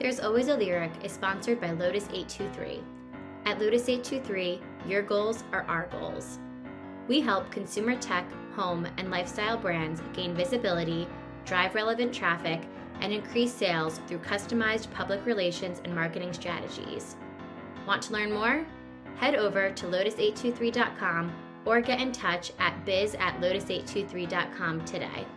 There's Always a Lyric is sponsored by Lotus 823. At Lotus 823, your goals are our goals. We help consumer tech, home, and lifestyle brands gain visibility, drive relevant traffic, and increase sales through customized public relations and marketing strategies. Want to learn more? Head over to lotus823.com or get in touch at biz@lotus823.com today.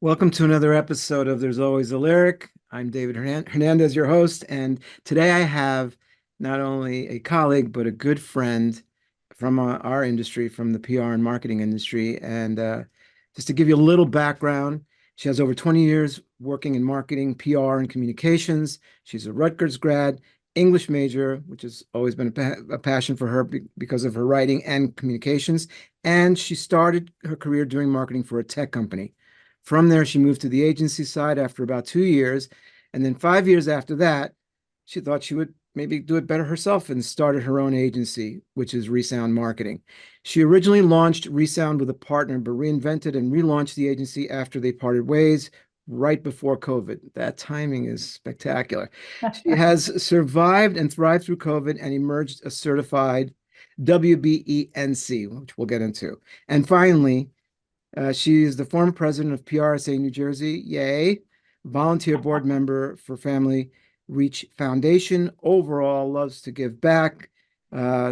Welcome to another episode of There's Always a Lyric. I'm David Hernandez, your host, and today I have not only a colleague, but a good friend from our industry, from the PR and marketing industry. And just to give you a little background, she has over 20 years working in marketing, PR, and communications. She's a Rutgers grad, English major, which has always been a passion for her because of her writing and communications. And she started her career doing marketing for a tech company. From there, she moved to the agency side after about 2 years. And then 5 years after that, she thought she would maybe do it better herself and started her own agency, which is Resound Marketing. She originally launched Resound with a partner, but reinvented and relaunched the agency after they parted ways right before COVID. That timing is spectacular. She has survived and thrived through COVID and emerged a certified WBENC, which we'll get into. And finally, she is the former president of PRSA New Jersey, yay, volunteer board member for Family Reach Foundation. Overall, loves to give back.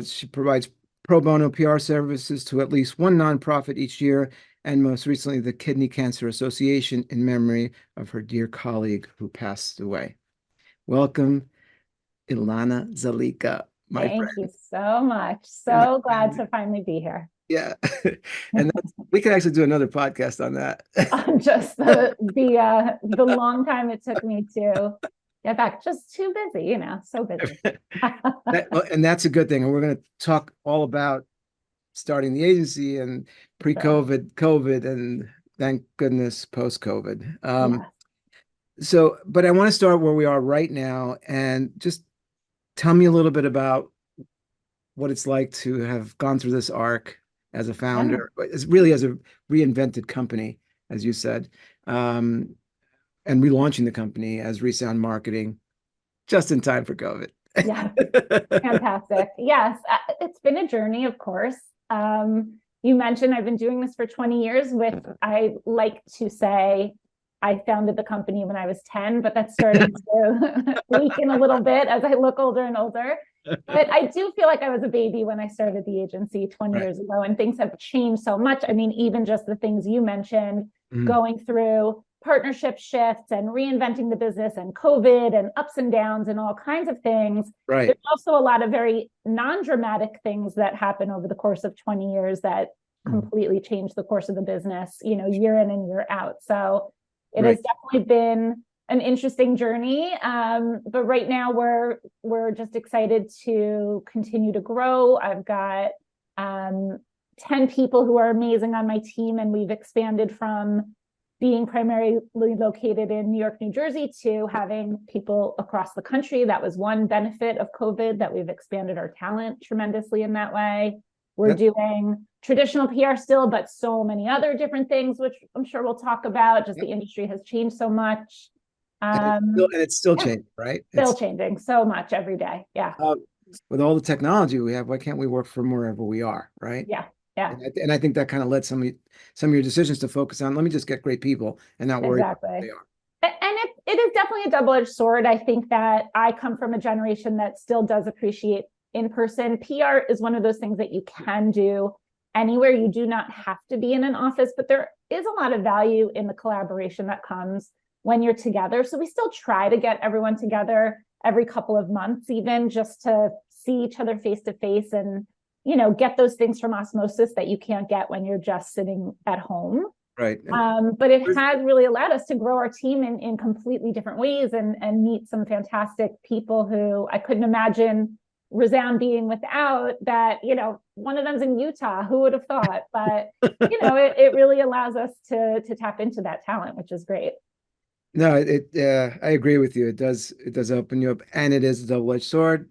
She provides pro bono PR services to at least one nonprofit each year, and most recently, the Kidney Cancer Association in memory of her dear colleague who passed away. Welcome, Ilana Zalika, my friend. Thank you so much. So glad to finally be here. Yeah. And we could actually do another podcast on that. Just the long time it took me to get back. Just too busy, so busy. And that's a good thing. And we're going to talk all about starting the agency and pre-COVID, COVID, and thank goodness post-COVID. But I want to start where we are right now and just tell me a little bit about what it's like to have gone through this arc as a founder, as really as a reinvented company, as you said, and relaunching the company as Resound Marketing just in time for COVID. Yeah, fantastic. Yes, it's been a journey, of course. You mentioned I've been doing this for 20 years I like to say I founded the company when I was 10, but that's starting to weaken a little bit as I look older and older. But I do feel like I was a baby when I started the agency 20 years ago, and things have changed so much. I mean, even just the things you mentioned, going through partnership shifts and reinventing the business and COVID and ups and downs and all kinds of things. Right. There's also a lot of very non-dramatic things that happen over the course of 20 years that completely changed the course of the business, year in and year out. So it has definitely been an interesting journey, but right now we're just excited to continue to grow. I've got 10 people who are amazing on my team, and we've expanded from being primarily located in New York, New Jersey, to having people across the country. That was one benefit of COVID, that we've expanded our talent tremendously in that way. We're doing traditional PR still, but so many other different things, which I'm sure we'll talk about. Just the industry has changed so much. And it's still changing, right? Still changing so much every day. Yeah. With all the technology we have, why can't we work from wherever we are, right? Yeah. Yeah. And I think that kind of led some of your decisions to focus on, let me just get great people and not worry about who they are. And it is definitely a double-edged sword. I think that I come from a generation that still does appreciate in-person. PR is one of those things that you can do anywhere. You do not have to be in an office, but there is a lot of value in the collaboration that comes when you're together. So we still try to get everyone together every couple of months, even just to see each other face to face and, get those things from osmosis that you can't get when you're just sitting at home. Right. But it has really allowed us to grow our team in completely different ways and meet some fantastic people who I couldn't imagine Resound being without. That, one of them's in Utah. Who would have thought? But, it really allows us to tap into that talent, which is great. No, I agree with you. It does open you up, and it is a double-edged sword.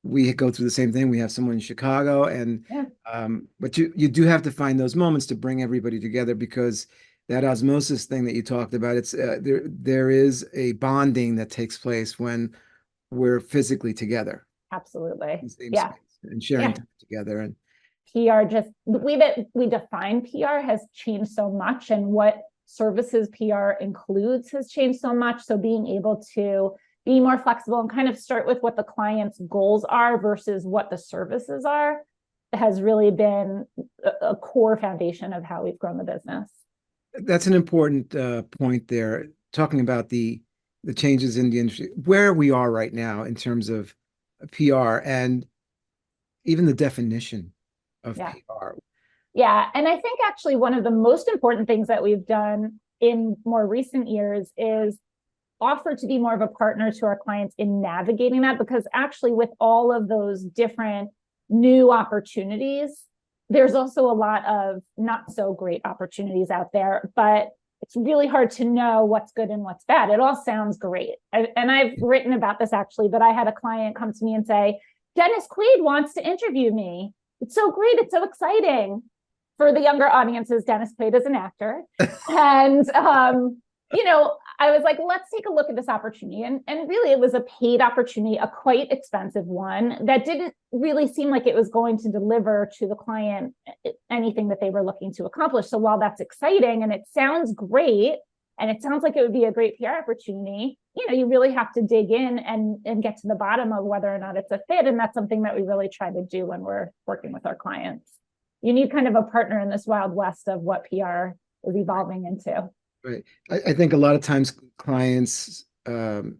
We go through the same thing. We have someone in Chicago, and but you do have to find those moments to bring everybody together, because that osmosis thing that you talked about, it's there is a bonding that takes place when we're physically together Absolutely. in the same Yeah. space and sharing Yeah. time together. And PR, just the way that we define PR has changed so much, and what services PR includes has changed so much. So being able to be more flexible and kind of start with what the client's goals are versus what the services are has really been a core foundation of how we've grown the business. that's an important point there, talking about the changes in the industry, where we are right now in terms of PR and even the definition of Yeah. PR. Yeah. And I think actually one of the most important things that we've done in more recent years is offer to be more of a partner to our clients in navigating that, because actually with all of those different new opportunities, there's also a lot of not so great opportunities out there, but it's really hard to know what's good and what's bad. It all sounds great. And I've written about this actually, but I had a client come to me and say, Dennis Quaid wants to interview me. It's so great. It's so exciting. For the younger audiences, Dennis Quaid is an actor. And, I was like, let's take a look at this opportunity. And really, it was a paid opportunity, a quite expensive one that didn't really seem like it was going to deliver to the client anything that they were looking to accomplish. So while that's exciting and it sounds great, and it sounds like it would be a great PR opportunity, you really have to dig in and get to the bottom of whether or not it's a fit. And that's something that we really try to do when we're working with our clients. You need kind of a partner in this wild west of what PR is evolving into. Right. I think a lot of times clients, and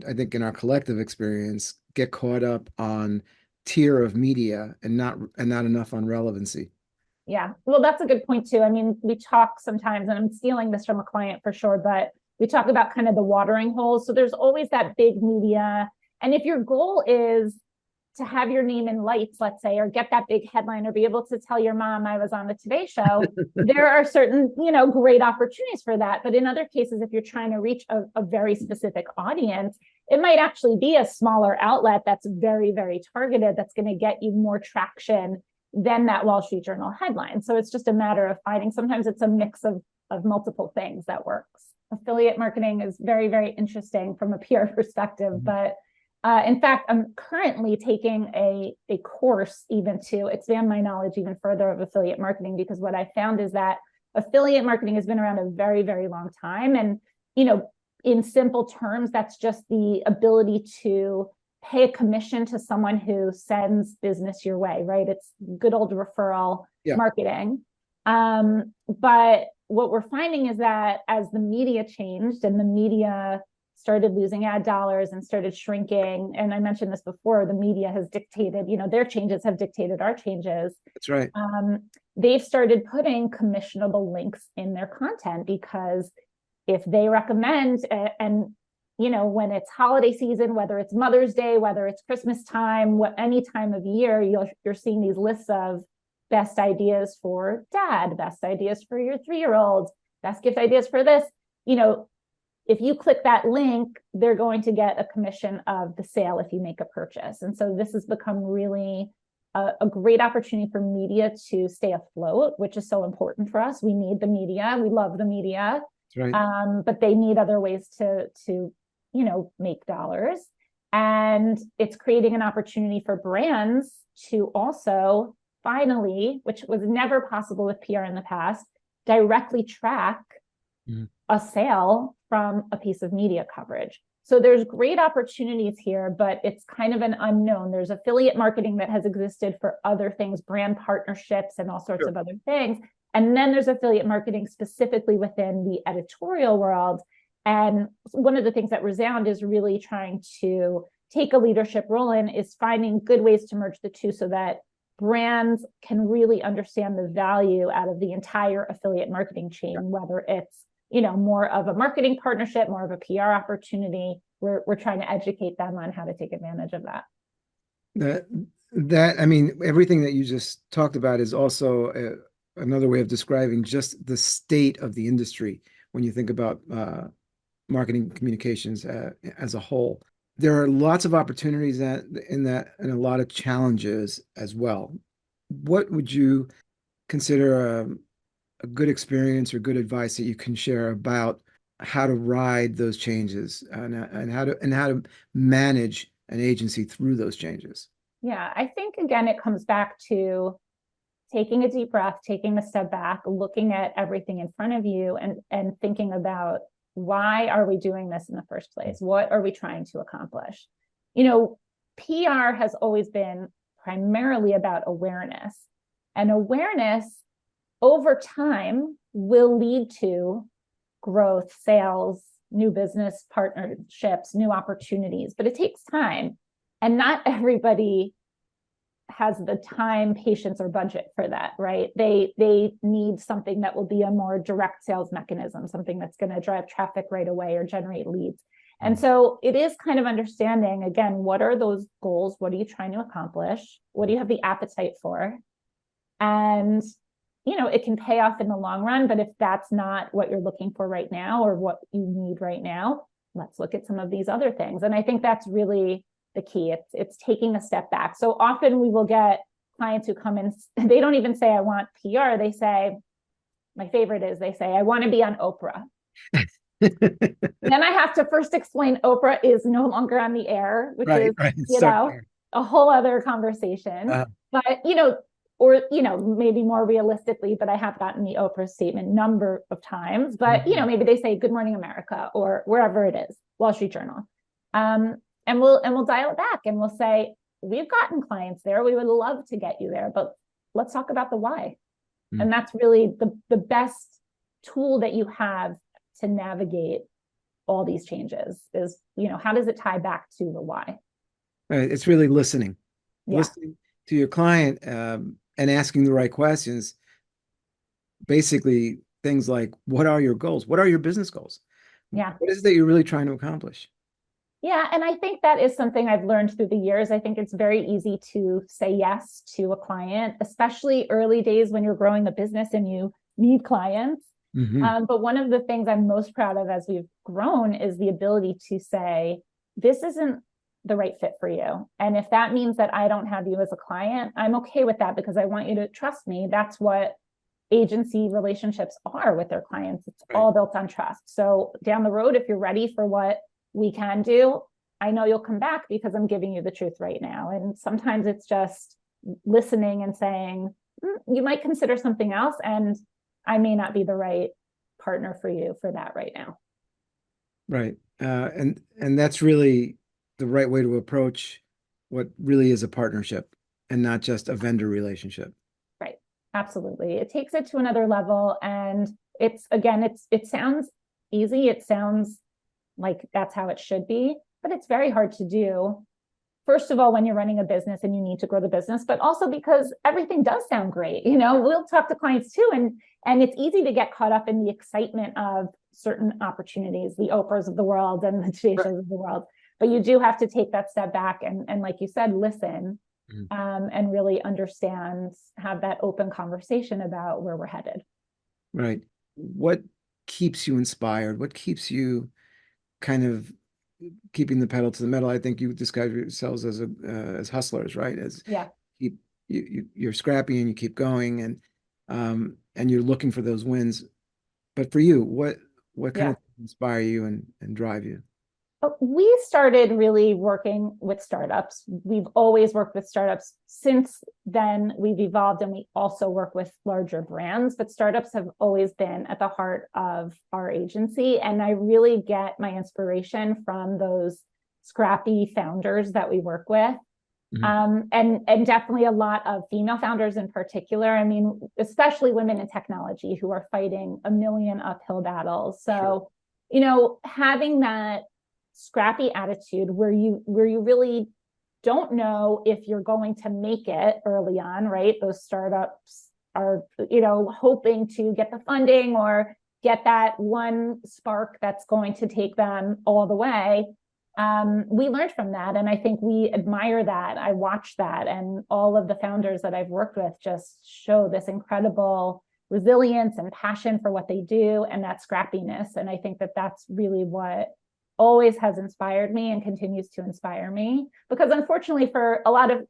I think in our collective experience, get caught up on tier of media and not enough on relevancy. Yeah. Well, that's a good point too. I mean, we talk sometimes, and I'm stealing this from a client for sure, but we talk about kind of the watering holes. So there's always that big media. And if your goal is to have your name in lights, let's say, or get that big headline, or be able to tell your mom I was on the Today Show, there are certain, great opportunities for that. But in other cases, if you're trying to reach a very specific audience, it might actually be a smaller outlet that's very, very targeted, that's going to get you more traction than that Wall Street Journal headline. So it's just a matter of finding, sometimes it's a mix of multiple things that works. Affiliate marketing is very, very interesting from a PR perspective, but in fact, I'm currently taking a course even to expand my knowledge even further of affiliate marketing, because what I found is that affiliate marketing has been around a very, very long time. And, in simple terms, that's just the ability to pay a commission to someone who sends business your way, right? It's good old referral marketing. But what we're finding is that as the media changed and the media started losing ad dollars and started shrinking, and I mentioned this before, the media has dictated, their changes have dictated our changes. That's right. They've started putting commissionable links in their content, because if they recommend, and when it's holiday season, whether it's Mother's Day, whether it's Christmas time, any time of year, you're seeing these lists of best ideas for dad, best ideas for your 3-year-old, best gift ideas for this. If you click that link, they're going to get a commission of the sale if you make a purchase. And so this has become really a great opportunity for media to stay afloat, which is so important for us. We need the media. We love the media. That's right. But they need other ways to make dollars. And it's creating an opportunity for brands to also finally, which was never possible with PR in the past, directly track a sale from a piece of media coverage. So there's great opportunities here, but it's kind of an unknown. There's affiliate marketing that has existed for other things, brand partnerships and all sorts of other things. And then there's affiliate marketing specifically within the editorial world. And one of the things that Resound is really trying to take a leadership role in is finding good ways to merge the two, so that brands can really understand the value out of the entire affiliate marketing chain, whether it's more of a marketing partnership, more of a PR opportunity. We're trying to educate them on how to take advantage of that. I mean, everything that you just talked about is also another way of describing just the state of the industry when you think about marketing communications as a whole. There are lots of opportunities in that and a lot of challenges as well. What would you consider a good experience or good advice that you can share about how to ride those changes and how to manage an agency through those changes? Yeah, I think again, it comes back to taking a deep breath, taking a step back, looking at everything in front of you and thinking about, why are we doing this in the first place? What are we trying to accomplish? PR has always been primarily about awareness, and awareness over time will lead to growth, sales, new business partnerships, new opportunities, but it takes time. And not everybody has the time, patience, or budget for that, right? They need something that will be a more direct sales mechanism, something that's going to drive traffic right away or generate leads. And so it is kind of understanding, again, what are those goals? What are you trying to accomplish? What do you have the appetite for? And, it can pay off in the long run, but if that's not what you're looking for right now or what you need right now, let's look at some of these other things. And I think that's really the key. It's taking a step back. So often we will get clients who come in, they don't even say, I want PR. They say, my favorite is they say, I want to be on Oprah. Then I have to first explain Oprah is no longer on the air, which is, a whole other conversation. But, or, maybe more realistically, but I have gotten the Oprah statement number of times, but, maybe they say Good Morning America or wherever it is, Wall Street Journal. And we'll dial it back and we'll say, we've gotten clients there. We would love to get you there, but let's talk about the why. And that's really the best tool that you have to navigate all these changes is, how does it tie back to the why? Right. It's really listening to your client, and asking the right questions. Basically, things like, what are your goals? What are your business goals? Yeah. What is it that you're really trying to accomplish? Yeah. And I think that is something I've learned through the years. I think it's very easy to say yes to a client, especially early days when you're growing a business and you need clients. But one of the things I'm most proud of as we've grown is the ability to say, this isn't the right fit for you. And if that means that I don't have you as a client, I'm okay with that because I want you to trust me. That's what agency relationships are with their clients. It's all built on trust. So down the road, if you're ready for what we can do, I know you'll come back because I'm giving you the truth right now. And sometimes it's just listening and saying, you might consider something else, and I may not be the right partner for you for that right now. Right. And that's really the right way to approach what really is a partnership and not just a vendor relationship. Right. Absolutely. It takes it to another level. And it sounds easy. It sounds like that's how it should be, but it's very hard to do. First of all, when you're running a business and you need to grow the business, but also because everything does sound great. We'll talk to clients too. And it's easy to get caught up in the excitement of certain opportunities, the Oprahs of the world and the Today Shows of the world. But you do have to take that step back and like you said, listen, and really understand, have that open conversation about where we're headed. Right. What keeps you inspired? What keeps you kind of keeping the pedal to the metal? I think you describe yourselves as hustlers, right? You're scrappy and you keep going, and you're looking for those wins. But for you, what kind of inspire you and drive you? We started really working with startups. We've always worked with startups. Since then, we've evolved and we also work with larger brands, but startups have always been at the heart of our agency. And I really get my inspiration from those scrappy founders that we work with. And definitely a lot of female founders in particular. I mean, especially women in technology who are fighting a million uphill battles. So, having that scrappy attitude where you really don't know if you're going to make it early on, right? Those startups are, hoping to get the funding or get that one spark that's going to take them all the way. We learned from that. And I think we admire that. I watch that. And all of the founders that I've worked with just show this incredible resilience and passion for what they do and that scrappiness. And I think that that's really what always has inspired me and continues to inspire me, because unfortunately for a lot of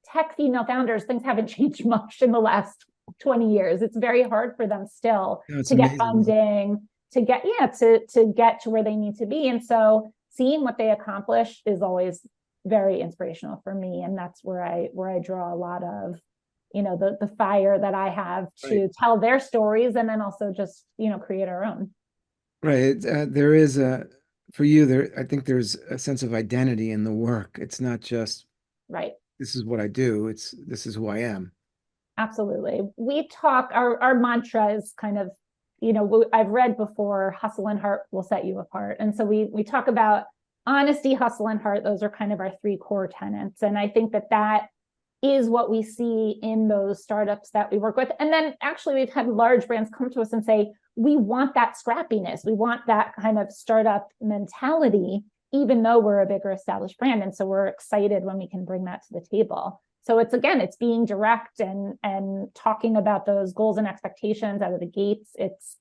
tech female founders, things haven't changed much in the last 20 years. It's very hard for them still It's to get amazing. funding, to get to where they need to be. And so seeing what they accomplish is always very inspirational for me. And that's where I draw a lot of, the fire that I have to tell their stories, and then also just, create our own. Right. There is for you, I think there's a sense of identity in the work. It's not just, Right. this is what I do. This is who I am. Absolutely. We talk, our mantra is kind of, I've read before, hustle and heart will set you apart. And so we talk about honesty, hustle, and heart. Those are kind of our three core tenets. And I think that is what we see in those startups that we work with. And then actually we've had large brands come to us and say, we want that scrappiness. We want that kind of startup mentality, even though we're a bigger established brand. And so we're excited when we can bring that to the table. So it's being direct and talking about those goals and expectations out of the gates. It's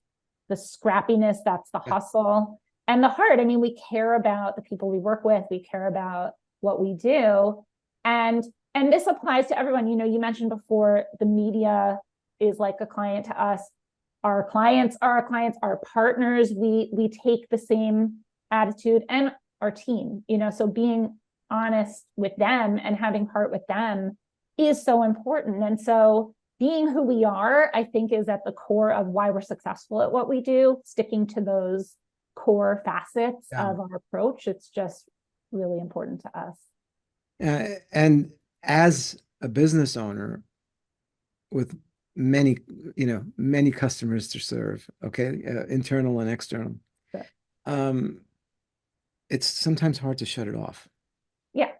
the scrappiness, that's the hustle, and the heart. I mean, we care about the people we work with. We care about what we do. And this applies to everyone. You mentioned before, the media is like a client to us. Our clients are our clients, our partners. We take the same attitude, and our team, so being honest with them and having heart with them is so important. And so being who we are, I think, is at the core of why we're successful at what we do, sticking to those core facets of our approach. It's just really important to us. And as a business owner with many customers to serve, internal and external, sure. It's sometimes hard to shut it off. Yeah,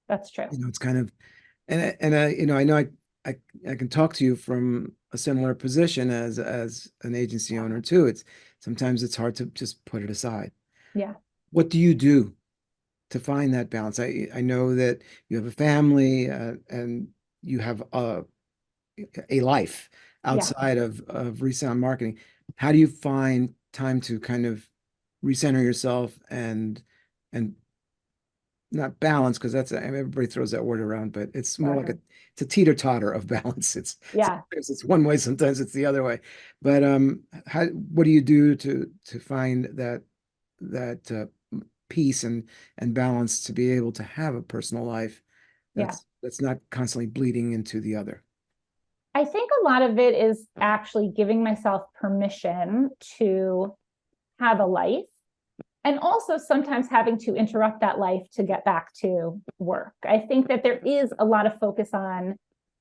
that's true. It's kind of, and I know I can talk to you from a similar position as an agency owner too. Sometimes it's hard to just put it aside. Yeah. What do you do to find that balance? I know that you have a family and you have a life outside of Resound Marketing. How do you find time to kind of recenter yourself and not balance, because everybody throws that word around, but it's more like it's a teeter-totter of balance. Sometimes it's one way, sometimes it's the other way. But what do you do to find that peace and balance, to be able to have a personal life that's not constantly bleeding into the other? I think a lot of it is actually giving myself permission to have a life, and also sometimes having to interrupt that life to get back to work. I think that there is a lot of focus on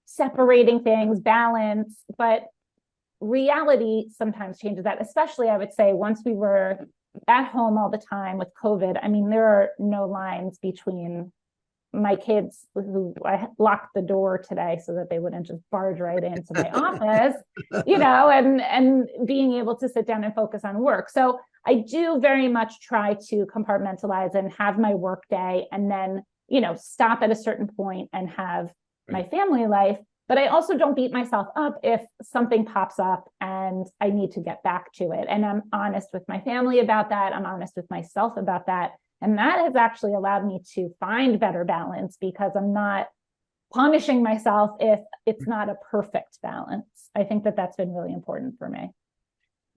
separating things, balance, but reality sometimes changes that, especially, I would say, once we were at home all the time with COVID. I mean, there are no lines between my kids, who I locked the door today so that they wouldn't just barge right into my office, and being able to sit down and focus on work. So I do very much try to compartmentalize and have my work day, and then, stop at a certain point and have my family life. But I also don't beat myself up if something pops up and I need to get back to it. And I'm honest with my family about that. I'm honest with myself about that. And that has actually allowed me to find better balance, because I'm not punishing myself if it's not a perfect balance. I think that that's been really important for me.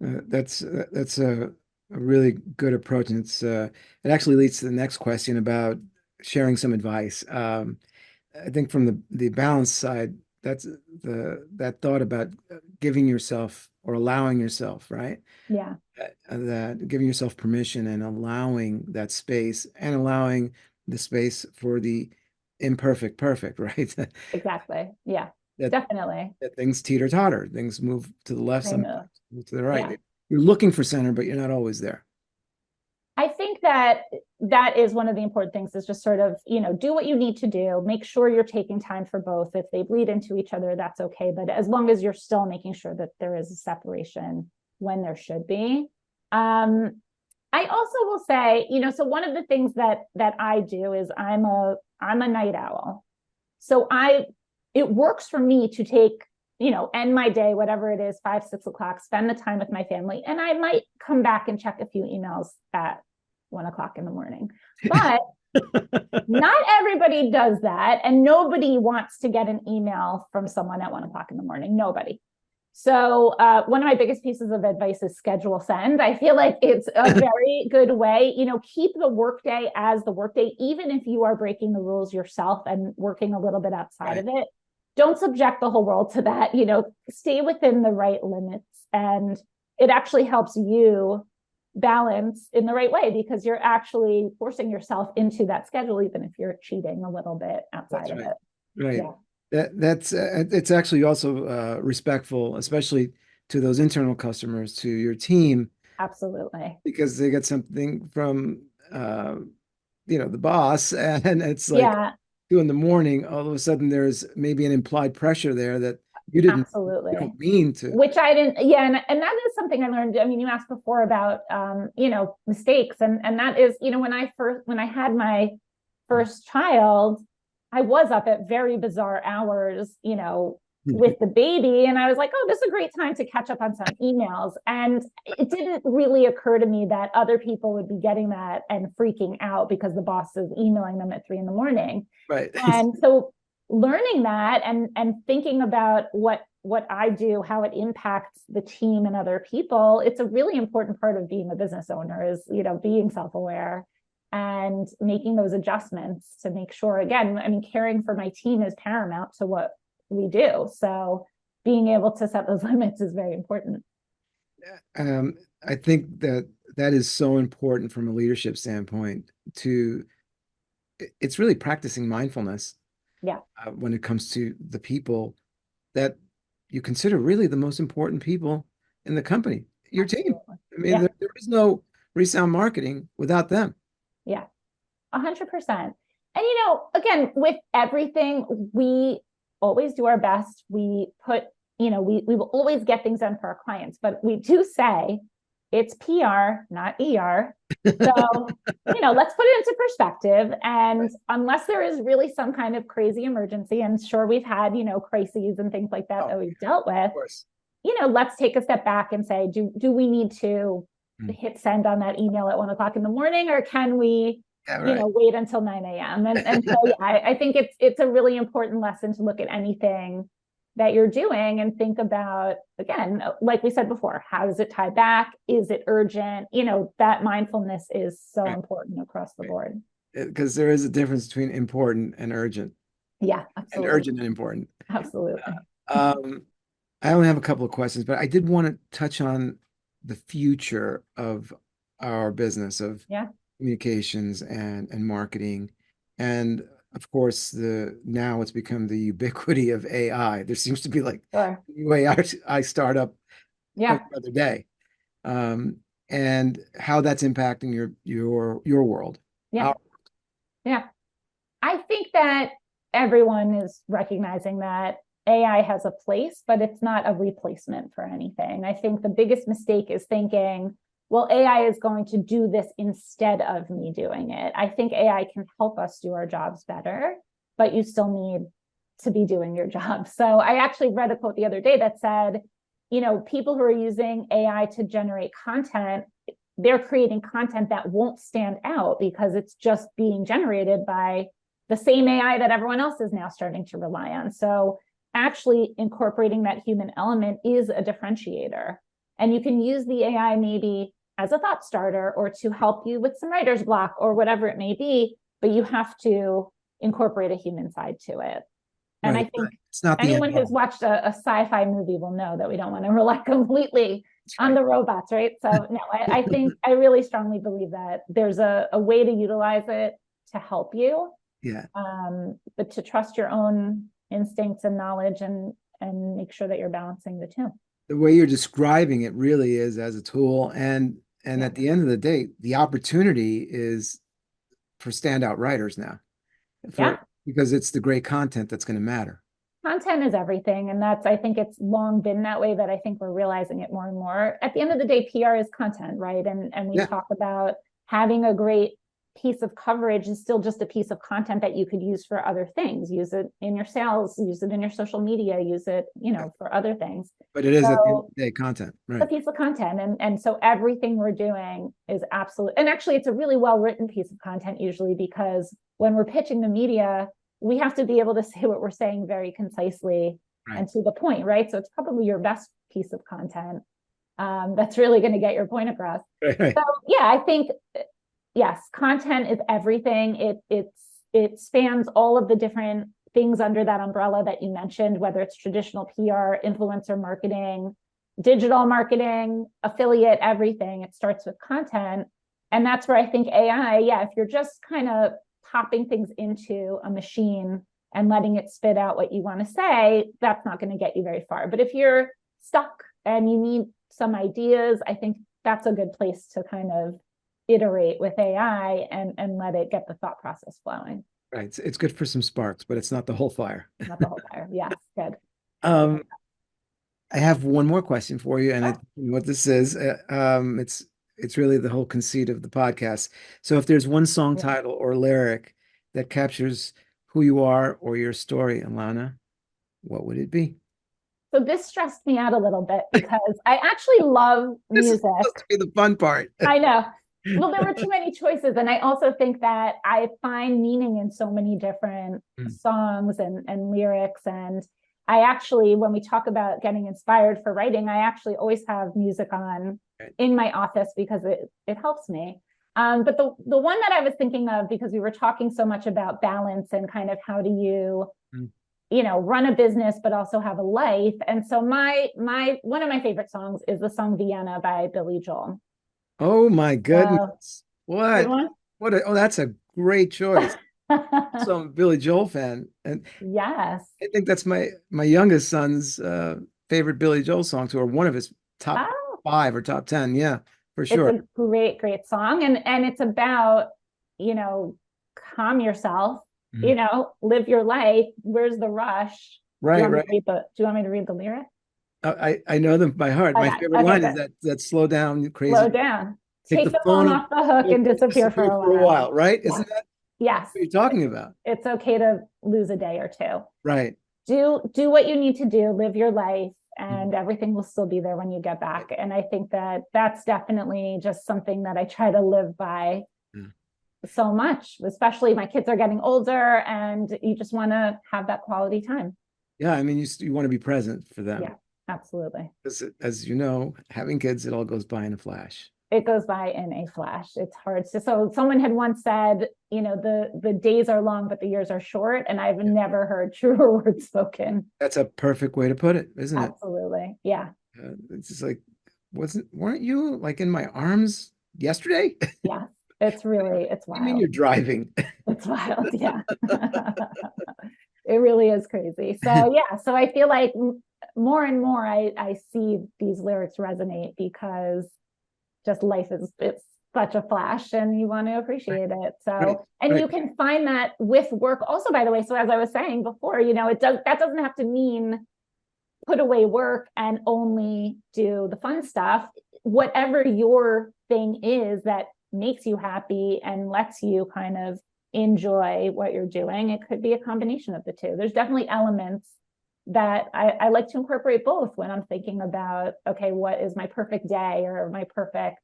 That's a really good approach. And it actually leads to the next question about sharing some advice. I think from the balance side, that's that thought about giving yourself, or allowing yourself, right? Yeah. That giving yourself permission and allowing that space, and allowing the space for the imperfect perfect, right? Exactly. Yeah, that, definitely. That things teeter-totter, things move to the left, sometimes move to the right. Yeah. You're looking for center, but you're not always there. I think that is one of the important things, is just sort of, do what you need to do. Make sure you're taking time for both. If they bleed into each other, that's okay. But as long as you're still making sure that there is a separation when there should be. I also will say, so one of the things that I do is I'm a night owl. So it works for me to take, end my day, whatever it is, 5, 6 o'clock, spend the time with my family. And I might come back and check a few emails at 1 o'clock in the morning. But Not everybody does that. And nobody wants to get an email from someone at 1 o'clock in the morning. Nobody. So one of my biggest pieces of advice is schedule send. I feel like it's a very good way, keep the workday as the workday, even if you are breaking the rules yourself and working a little bit outside of it. Don't subject the whole world to that, stay within the right limits. And it actually helps you balance in the right way because you're actually forcing yourself into that schedule, even if you're cheating a little bit outside of it. Right. Yeah. That's it's actually also respectful, especially to those internal customers, to your team. Absolutely. Because they get something from the boss, and it's like 2 a.m. All of a sudden, there's maybe an implied pressure there that you don't mean to. Which I didn't. Yeah, and that is something I learned. I mean, you asked before about mistakes, and that is when I had my first child, I was up at very bizarre hours, with the baby. And I was like, oh, this is a great time to catch up on some emails. And it didn't really occur to me that other people would be getting that and freaking out because the boss is emailing them at 3 a.m. Right. And so learning that and thinking about what I do, how it impacts the team and other people, it's a really important part of being a business owner is, being self-aware and making those adjustments to make sure, again, I mean, caring for my team is paramount to what we do. So being able to set those limits is very important. I think that is so important from a leadership standpoint it's really practicing mindfulness. Yeah. When it comes to the people that you consider really the most important people in the company, your team. I mean, there is no Resound Marketing without them. Yeah, 100%. And, again, with everything, we always do our best. We put, we will always get things done for our clients, but we do say it's PR, not ER. So, let's put it into perspective. And unless there is really some kind of crazy emergency, and sure, we've had, crises and things like that we've dealt with, let's take a step back and say, do we need to hit send on that email at 1 o'clock in the morning, or can we, wait until 9 a.m. And so, I think it's a really important lesson to look at anything that you're doing and think about, again, like we said before, how does it tie back? Is it urgent? That mindfulness is so important across the board. Because there is a difference between important and urgent. Yeah, absolutely. And urgent and important. Absolutely. I only have a couple of questions, but I did want to touch on the future of our business of communications and marketing. And of course, now it's become the ubiquity of AI. There seems to be like a new AI startup every other day. And how that's impacting your world. Yeah. I think that everyone is recognizing that AI has a place, but it's not a replacement for anything. I think the biggest mistake is thinking, well, AI is going to do this instead of me doing it. I think AI can help us do our jobs better, but you still need to be doing your job. So I actually read a quote the other day that said, people who are using AI to generate content, they're creating content that won't stand out because it's just being generated by the same AI that everyone else is now starting to rely on. So actually incorporating that human element is a differentiator. And you can use the AI maybe as a thought starter or to help you with some writer's block or whatever it may be, but you have to incorporate a human side to it. And I think it's not anyone who's watched a sci-fi movie will know that we don't want to rely completely on the robots, right? So no, I think I really strongly believe that there's a way to utilize it to help you. Yeah. But to trust your own instincts and knowledge and make sure that you're balancing the two. The way you're describing it really is as a tool, and at the end of the day, the opportunity is for standout writers now. Because it's the great content that's going to matter. Content is everything. And I think it's long been that way, but I think we're realizing it more and more. At the end of the day, PR is content, right? And we talk about having a great piece of coverage is still just a piece of content that you could use for other things. Use it in your sales, use it in your social media, use it, for other things. But it is at the end of the day content, A right? piece of content. And so everything we're doing is absolute. And actually, it's a really well-written piece of content usually, because when we're pitching the media, we have to be able to say what we're saying very concisely and to the point, right? So it's probably your best piece of content that's really going to get your point across. Right. So yeah, I think, yes, content is everything. It spans all of the different things under that umbrella that you mentioned, whether it's traditional PR, influencer marketing, digital marketing, affiliate, everything. It starts with content. And that's where I think AI, if you're just kind of popping things into a machine and letting it spit out what you want to say, that's not going to get you very far. But if you're stuck and you need some ideas, I think that's a good place to kind of iterate with AI and let it get the thought process flowing. Right. It's good for some sparks, but it's not the whole fire. Not the whole fire. Yes, good. I have one more question for you, and what this is, it's really the whole conceit of the podcast. So if there's one song title or lyric that captures who you are or your story, Ilana, what would it be? So this stressed me out a little bit because I actually love music. This is supposed to be the fun part. I know. Well, there were too many choices. And I also think that I find meaning in so many different songs and lyrics. And I actually, when we talk about getting inspired for writing, I actually always have music on in my office because it helps me. But the one that I was thinking of, because we were talking so much about balance and kind of how do you, run a business, but also have a life. And so one of my favorite songs is the song Vienna by Billy Joel. Oh my goodness. What? That's a great choice. So I'm a Billy Joel fan. And yes, I think that's my youngest son's favorite Billy Joel songs, or one of his top 5 or top 10. Yeah, for sure. It's a great song. And it's about, calm yourself, live your life. Where's the rush? Right. Do you want me to read the lyric? I know them by heart. My favorite line is that slow down, crazy. Slow down. Take the phone off the hook and disappear for a while. Right? Yeah. Isn't that what you're talking about? It's okay to lose a day or two. Right. Do what you need to do, live your life, and everything will still be there when you get back. And I think that that's definitely just something that I try to live by so much, especially my kids are getting older and you just want to have that quality time. Yeah. I mean, you want to be present for them. Yeah, absolutely. Because as you know, having kids, it all goes by in a flash. It goes by in a flash. It's hard to, so someone had once said, the days are long, but the years are short. And I've never heard truer words spoken. That's a perfect way to put it, isn't it? Absolutely. Yeah. It's just like, weren't you like in my arms yesterday? Yeah. It's wild. I mean, you're driving. It's wild. Yeah. It really is crazy. So so I feel like more and more I see these lyrics resonate because just life it's such a flash and you want to appreciate it. So, you can find that with work also, by the way. So as I was saying before, that doesn't have to mean put away work and only do the fun stuff. Whatever your thing is that makes you happy and lets you kind of enjoy what you're doing, it could be a combination of the two. There's definitely elements that I like to incorporate both when I'm thinking about, okay, what is my perfect day or my perfect,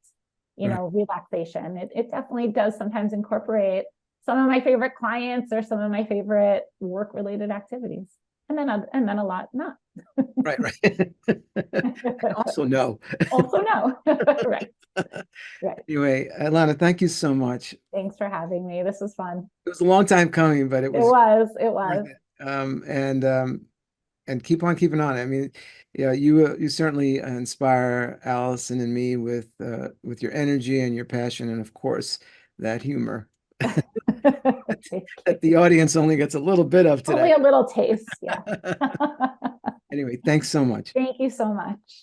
relaxation. It definitely does sometimes incorporate some of my favorite clients or some of my favorite work-related activities. And then a lot not. Right. Also no. Right. Anyway, Ilana, thank you so much. Thanks for having me. This was fun. It was a long time coming, but it was. And keep on keeping on. I mean, you certainly inspire Allison and me with your energy and your passion, and of course that humor that the audience only gets a little bit of today. Only a little taste. Yeah. Anyway, thanks so much. Thank you so much.